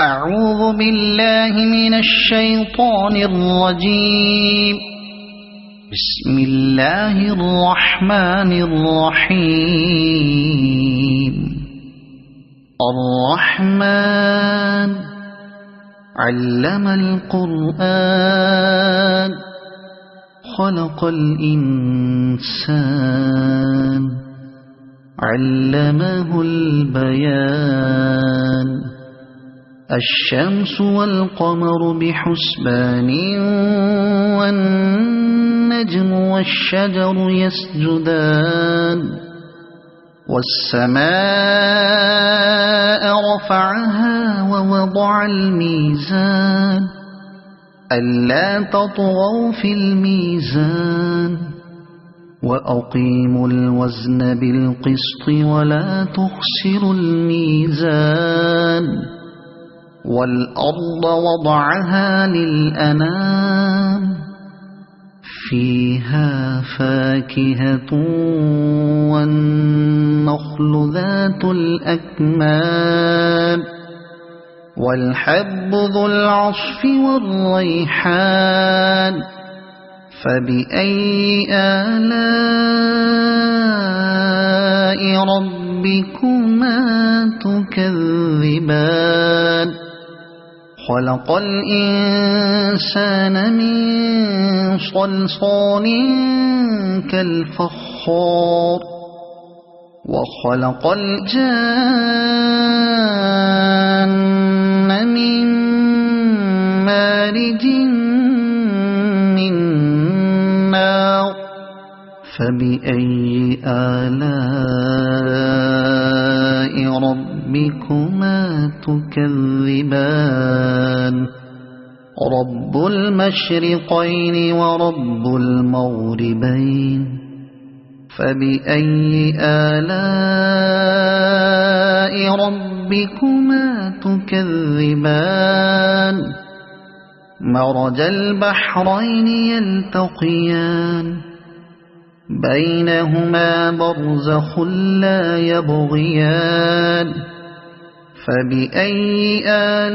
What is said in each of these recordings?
أعوذ بالله من الشيطان الرجيم. بسم الله الرحمن الرحيم. الرحمن علم القرآن خلق الإنسان علمه البيان. الشمس والقمر بحسبان والنجم والشجر يسجدان. والسماء رفعها ووضع الميزان ألا تطغوا في الميزان وأقيموا الوزن بالقسط ولا تخسروا الميزان. والأرض وضعها للأنام فيها فاكهة والنخل ذات الأكمام والحب ذو العصف والريحان. فبأي آلاء ربكما تكذبان. خلق الإنسان من صلصال كالفخار وخلق الجان من مارج من نار. فبأي آلاء ربكما تكذبان. رب المشرقين ورب المغربين. فبأي آلاء ربكما تكذبان. مرج البحرين يلتقيان بينهما برزخ لا يبغيان. فبأي آلاء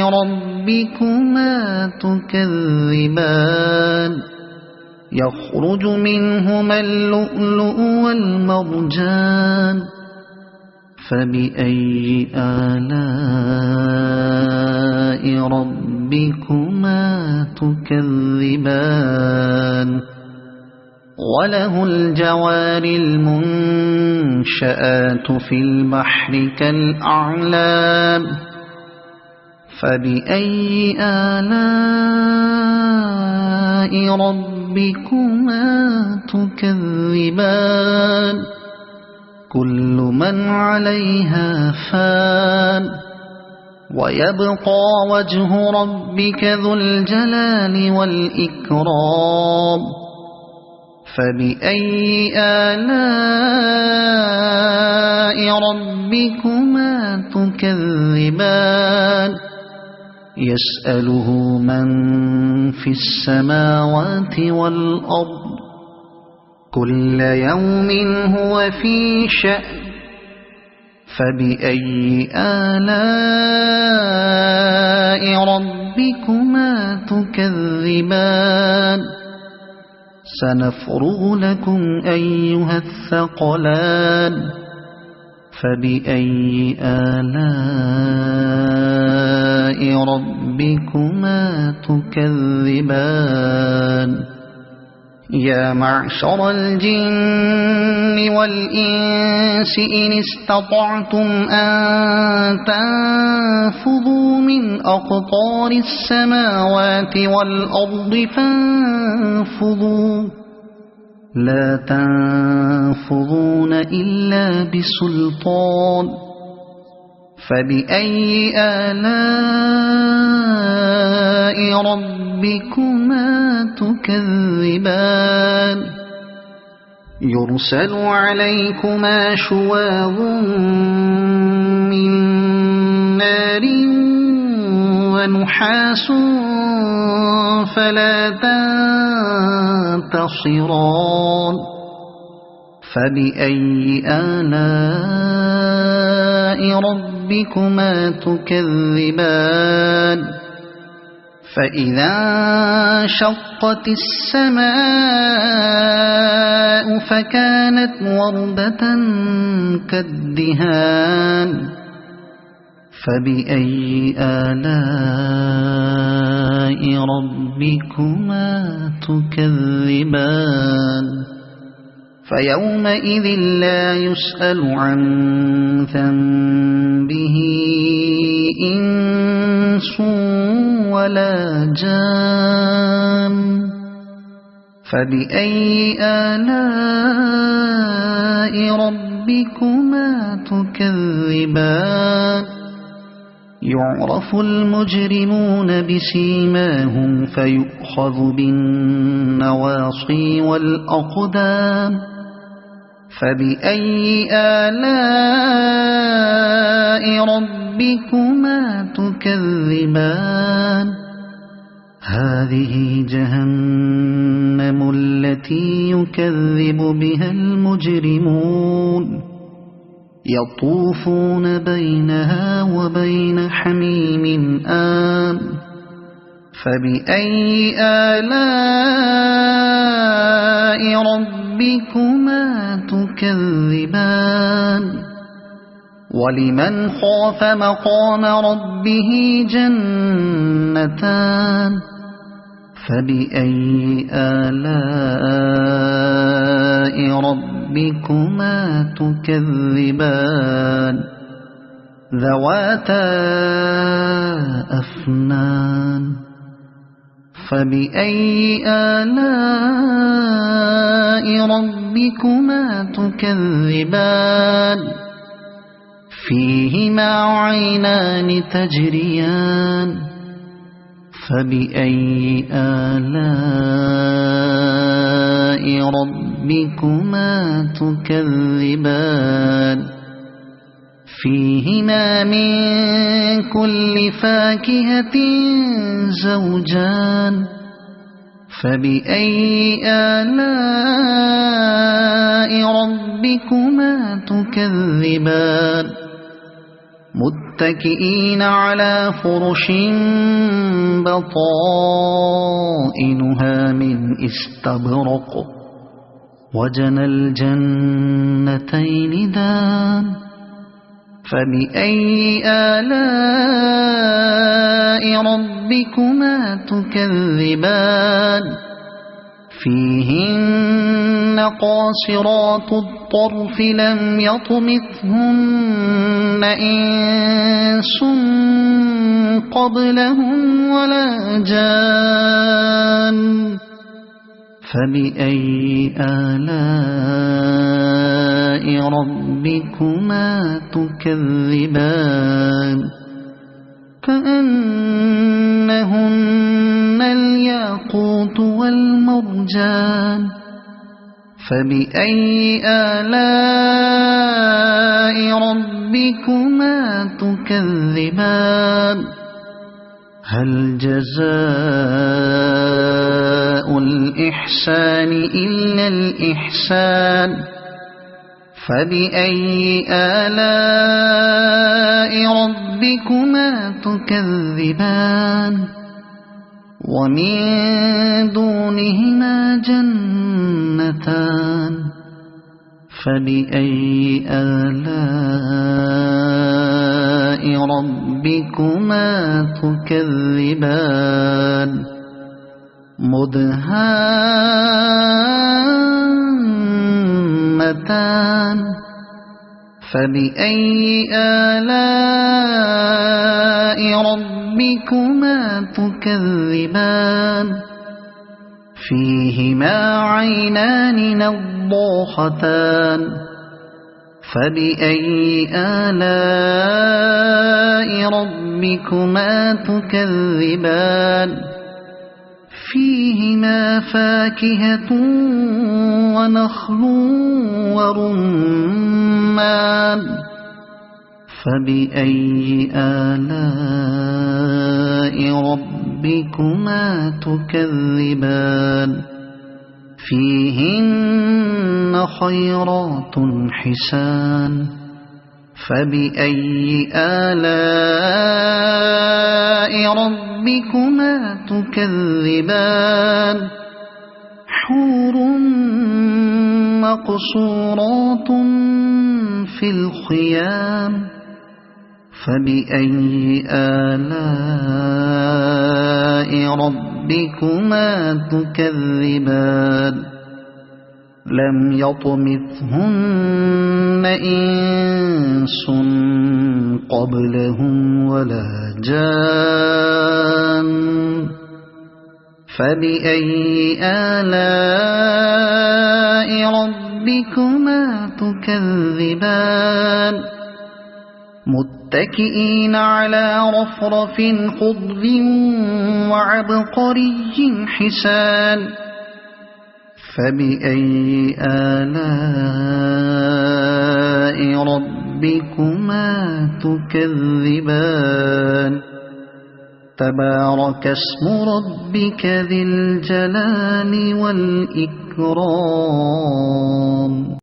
ربكما تكذبان. يخرج منهما اللؤلؤ والمرجان. فبأي آلاء ربكما تكذبان. وله الجوار المنشآت في البحر كالأعلام. فبأي آلاء ربكما تكذبان. كل من عليها فان ويبقى وجه ربك ذو الجلال والإكرام. فبأي آلاء ربكما تكذبان. يسأله من في السماوات والأرض كل يوم هو في شأن. فبأي آلاء ربكما تكذبان. سنفرغ لكم أيها الثقلان. فبأي آلاء ربكما تكذبان. يا معشر الجن والإنس إن استطعتم أن تنفذوا من أقطار السماوات والأرض فانفذوا لا تنفذون إلا بسلطان. فبأي آلاء ربكما تكذبان. يرسل عليكما شواظ من نار ونحاس فلا تنتصران. فبأي آلاء ربكما تكذبان فإذا انشقت السماء فكانت وردة كالدهان فبأي آلاء ربكما تكذبان فيومئذ لا يسأل عن ذنبه إنس ولا جان فبأي آلاء ربكما تكذبان يعرف المجرمون بسيماهم فيؤخذ بالنواصي والأقدام فبأي آلاء ربكما تكذبان هذه جهنم التي يكذب بها المجرمون يطوفون بينها وبين حميم آن فبأي آلاء ربكما تكذبان ولمن خاف مقام ربه جنتان فبأي آلاء ربكما تكذبان ذواتا أفنان فبأي آلاء ربكما تكذبان فيهما عينان تجريان فبأي آلاء ربكما تكذبان فيهما من كل فاكهة زوجان فبأي آلاء ربكما تكذبان متكئين على فرش بطائنها من استبرق وجنى الجنتين دان فبأي آلاء ربكما تكذبان فيهن قاصرات الطرف لم يطمثهن إنس قبلهم ولا جان فبأي آلاء ربكما تكذبان كأنهن الياقوت والمرجان فبأي آلاء ربكما تكذبان هل جزاء الإحسان إلا الإحسان فبأي آلاء ربكما تكذبان ومن دونهما جنتان فبأي آلاء ربكما تكذبان مدهامتان فبأي آلاء ربكما تكذبان فيهما عينان نضاختان فبأي آلاء ربكما تكذبان فيهما فاكهة ونخل ورمان فبأي آلاء ربكما تكذبان فيهن خيرات حسان فبأي آلاء ربكما تكذبان حور مقصورات في الخيام فبأي آلاء ربكما تكذبان لم يطمثهن إنس قبلهم ولا جان فبأي آلاء ربكما تكذبان متكئين على رفرف خضر وعبقري حسان فبأي آلاء ربكما تكذبان تبارك اسم ربك ذي الجلال والإكرام